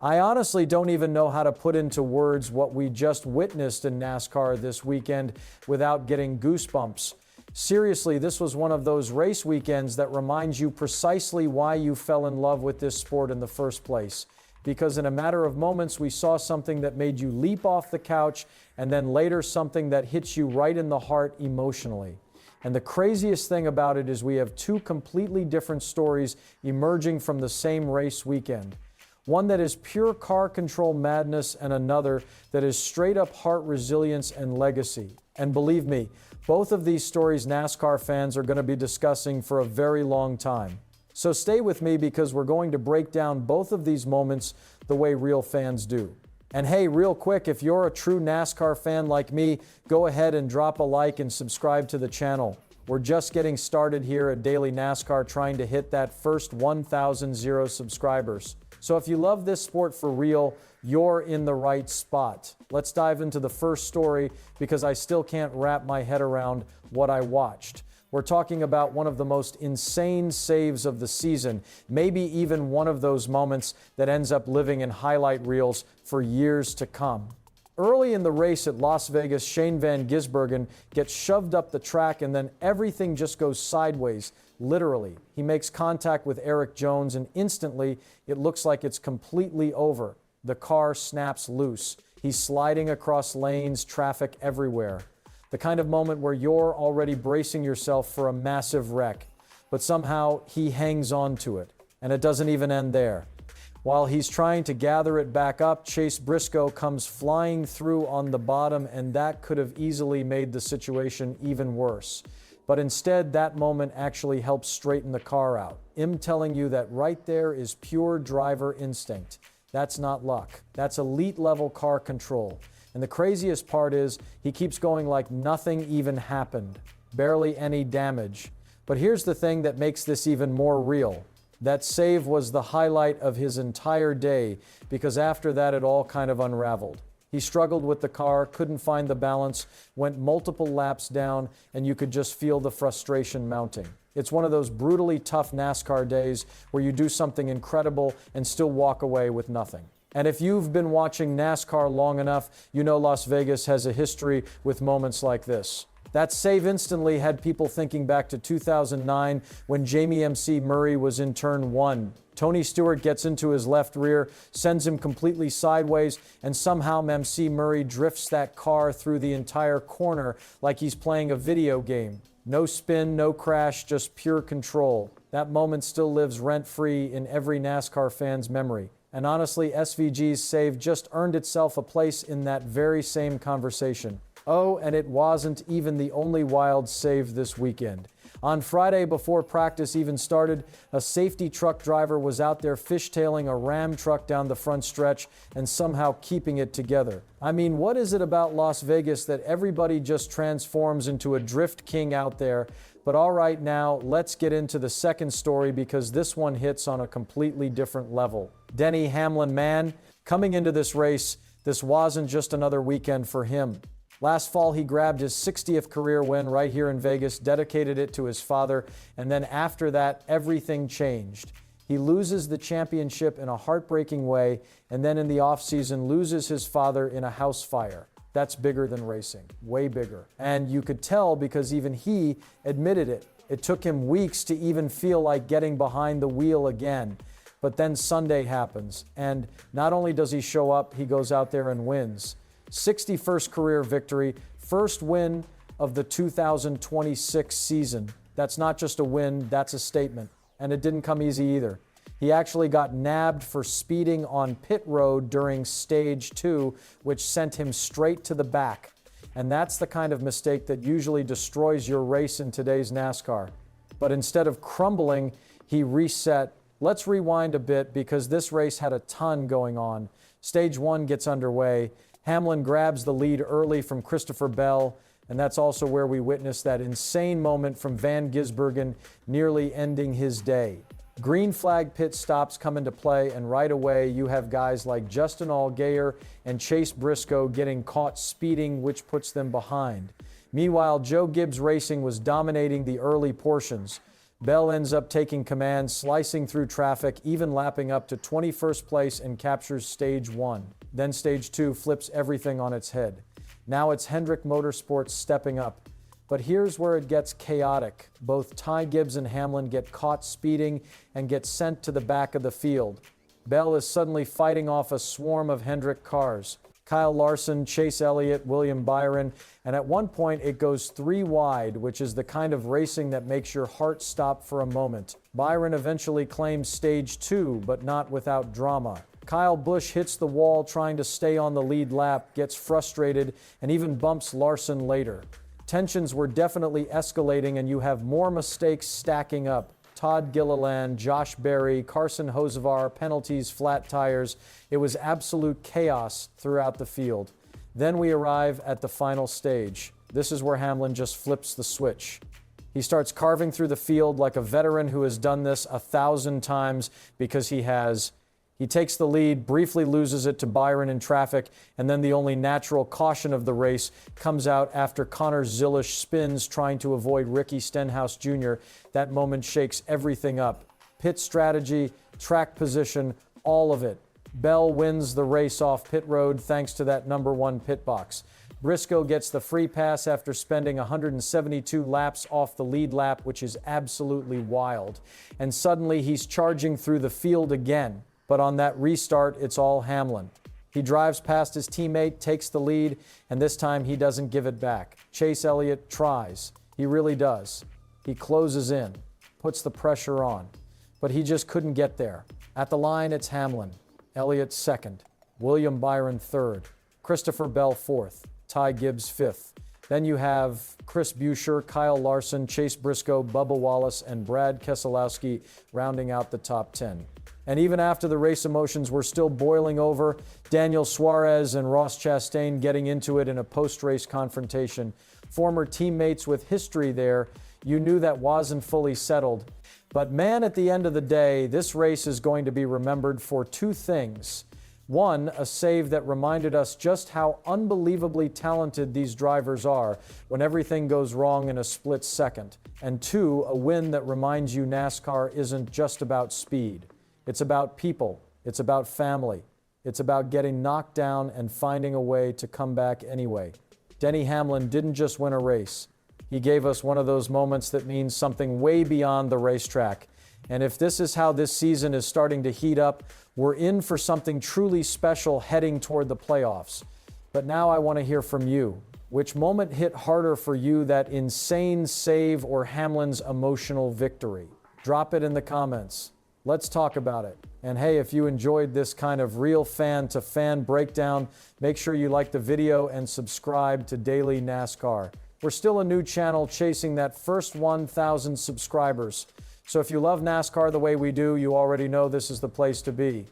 I honestly don't even know how to put into words what we just witnessed in NASCAR this weekend without getting goosebumps. Seriously, this was one of those race weekends that reminds you precisely why you fell in love with this sport in the first place. Because in a matter of moments, we saw something that made you leap off the couch, and then later something that hits you right in the heart emotionally. And the craziest thing about it is we have two completely different stories emerging from the same race weekend. One that is pure car control madness, and another that is straight up heart resilience and legacy. And believe me, both of these stories NASCAR fans are going to be discussing for a very long time. So stay with me because we're going to break down both of these moments the way real fans do. And hey, real quick, if you're a true NASCAR fan like me, go ahead and drop a like and subscribe to the channel. We're just getting started here at Daily NASCAR, trying to hit that first 1,000 subscribers. So if you love this sport for real, you're in the right spot. Let's dive into the first story because I still can't wrap my head around what I watched. We're talking about one of the most insane saves of the season, maybe even one of those moments that ends up living in highlight reels for years to come. Early in the race at Las Vegas, Shane van Gisbergen gets shoved up the track and then everything just goes sideways, literally. He makes contact with Erik Jones and instantly it looks like it's completely over. The car snaps loose. He's sliding across lanes, traffic everywhere. The kind of moment where you're already bracing yourself for a massive wreck, but somehow he hangs on to it, and it doesn't even end there. While he's trying to gather it back up, Chase Briscoe comes flying through on the bottom, and that could have easily made the situation even worse. But instead, that moment actually helps straighten the car out. I'm telling you that right there is pure driver instinct. That's not luck. That's elite level car control. And the craziest part is he keeps going like nothing even happened. Barely any damage. But here's the thing that makes this even more real. That save was the highlight of his entire day because after that it all kind of unraveled. He struggled with the car, couldn't find the balance, went multiple laps down, and you could just feel the frustration mounting. It's one of those brutally tough NASCAR days where you do something incredible and still walk away with nothing. And if you've been watching NASCAR long enough, you know Las Vegas has a history with moments like this. That save instantly had people thinking back to 2009 when Jamie MC Murray was in turn 1. Tony Stewart gets into his left rear, sends him completely sideways, and somehow MC Murray drifts that car through the entire corner like he's playing a video game. No spin, no crash, just pure control. That moment still lives rent-free in every NASCAR fan's memory. And honestly, SVG's save just earned itself a place in that very same conversation. Oh, and it wasn't even the only wild save this weekend. On Friday, before practice even started, a safety truck driver was out there fishtailing a Ram truck down the front stretch and somehow keeping it together. I mean, what is it about Las Vegas that everybody just transforms into a drift king out there? But all right, now let's get into the second story because this one hits on a completely different level. Denny Hamlin, man, coming into this race, this wasn't just another weekend for him. Last fall, he grabbed his 60th career win right here in Vegas, dedicated it to his father, and then after that, everything changed. He loses the championship in a heartbreaking way, and then in the offseason loses his father in a house fire. That's bigger than racing, way bigger. And you could tell because even he admitted it. It took him weeks to even feel like getting behind the wheel again. But then Sunday happens, and not only does he show up, he goes out there and wins. 61st career victory, first win of the 2026 season. That's not just a win, that's a statement. And it didn't come easy either. He actually got nabbed for speeding on pit road during stage 2, which sent him straight to the back. And that's the kind of mistake that usually destroys your race in today's NASCAR. But instead of crumbling, he reset. Let's rewind a bit because this race had a ton going on. Stage 1 gets underway. Hamlin grabs the lead early from Christopher Bell, and that's also where we witnessed that insane moment from Van Gisbergen nearly ending his day. Green flag pit stops come into play, and right away you have guys like Justin Allgaier and Chase Briscoe getting caught speeding, which puts them behind. Meanwhile, Joe Gibbs Racing was dominating the early portions. Bell ends up taking command, slicing through traffic, even lapping up to 21st place and captures stage 1. Then stage 2 flips everything on its head. Now it's Hendrick Motorsports stepping up. But here's where it gets chaotic. Both Ty Gibbs and Hamlin get caught speeding and get sent to the back of the field. Bell is suddenly fighting off a swarm of Hendrick cars. Kyle Larson, Chase Elliott, William Byron, and at one point it goes 3 wide, which is the kind of racing that makes your heart stop for a moment. Byron eventually claims stage 2, but not without drama. Kyle Busch hits the wall trying to stay on the lead lap, gets frustrated, and even bumps Larson later. Tensions were definitely escalating, and you have more mistakes stacking up. Todd Gilliland, Josh Berry, Carson Hocevar, penalties, flat tires. It was absolute chaos throughout the field. Then we arrive at the final stage. This is where Hamlin just flips the switch. He starts carving through the field like a veteran who has done this 1,000 times because he has. He takes the lead, briefly loses it to Byron in traffic, and then the only natural caution of the race comes out after Connor Zilisch spins trying to avoid Ricky Stenhouse Jr. That moment shakes everything up. Pit strategy, track position, all of it. Bell wins the race off pit road thanks to that number 1 pit box. Briscoe gets the free pass after spending 172 laps off the lead lap, which is absolutely wild. And suddenly he's charging through the field again. But on that restart, it's all Hamlin. He drives past his teammate, takes the lead, and this time he doesn't give it back. Chase Elliott tries. He really does. He closes in, puts the pressure on. But he just couldn't get there. At the line, it's Hamlin. Elliott second. William Byron third. Christopher Bell fourth. Ty Gibbs fifth. Then you have Chris Buescher, Kyle Larson, Chase Briscoe, Bubba Wallace, and Brad Keselowski rounding out the top 10. And even after the race emotions were still boiling over, Daniel Suarez and Ross Chastain getting into it in a post-race confrontation. Former teammates with history there, you knew that wasn't fully settled. But man, at the end of the day, this race is going to be remembered for 2 things. 1, a save that reminded us just how unbelievably talented these drivers are when everything goes wrong in a split second. And 2, a win that reminds you NASCAR isn't just about speed. It's about people. It's about family. It's about getting knocked down and finding a way to come back anyway. Denny Hamlin didn't just win a race. He gave us one of those moments that means something way beyond the racetrack. And if this is how this season is starting to heat up, we're in for something truly special heading toward the playoffs. But now I want to hear from you. Which moment hit harder for you, that insane save or Hamlin's emotional victory? Drop it in the comments. Let's talk about it. And hey, if you enjoyed this kind of real fan-to-fan breakdown, make sure you like the video and subscribe to Daily NASCAR. We're still a new channel chasing that first 1,000 subscribers. So if you love NASCAR the way we do, you already know this is the place to be.